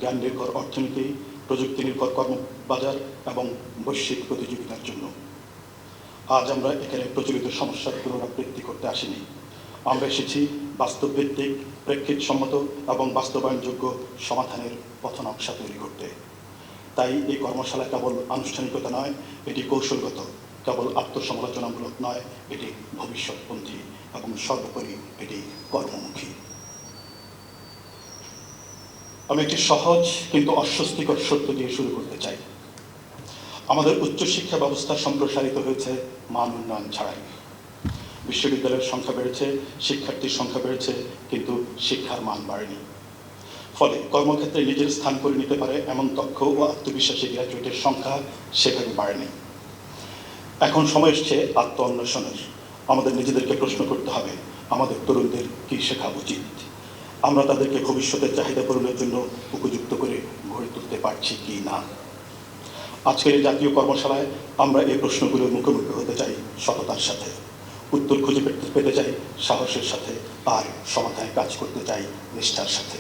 জ্ঞান নির্ভর অর্থনীতি, প্রযুক্তি নির্ভর কর্মবাজার এবং বৈশ্বিক প্রতিযোগিতার জন্য। আজ আমরা এখানে প্রচলিত সমস্যার পুনরাবৃত্তি করতে আসিনি। আমরা এসেছি বাস্তবভিত্তিক, প্রেক্ষিতসম্মত এবং বাস্তবায়নযোগ্য সমাধানের পথনকশা তৈরি করতে। তাই এই কর্মশালা কেবল আনুষ্ঠানিকতা নয়, এটি কৌশলগত, কেবল আত্মসমালোচনামূলক নয়, এটি ভবিষ্যৎপন্থী এবং সর্বোপরি এটি কর্মমুখী। আমি একটি সহজ কিন্তু অস্বস্তিকর সত্য দিয়ে শুরু করতে চাই। আমাদের উচ্চশিক্ষা ব্যবস্থা সম্প্রসারিত হয়েছে মান উন্নয়ন ছাড়াই। বিশ্ববিদ্যালয়ের সংখ্যা বেড়েছে, শিক্ষার্থীর সংখ্যা বেড়েছে, কিন্তু শিক্ষার মান বাড়েনি। ফলে কর্মক্ষেত্রে নিজের স্থান করে নিতে পারে এমন দক্ষ ও আত্মবিশ্বাসী গ্র্যাজুয়েটের সংখ্যা সেভাবে বাড়েনি। এখন সময় এসছে আত্ম অন্বেষণের। আমাদের নিজেদেরকে প্রশ্ন করতে হবে, আমাদের তরুণদের কী শেখা উচিত? আমরা তাদেরকে ভবিষ্যতের চাহিদা পূরণের জন্য উপযুক্ত করে গড়ে তুলতে পারছি কি না। আজকের এই জাতীয় কর্মশালায় আমরা এই প্রশ্নগুলোর মুখোমুখি হতে চাই সততার সাথে, উত্তর খুঁজে পেতে চাই সাহসের সাথে, আর সমাধানে কাজ করতে চাই নিষ্ঠার সাথে।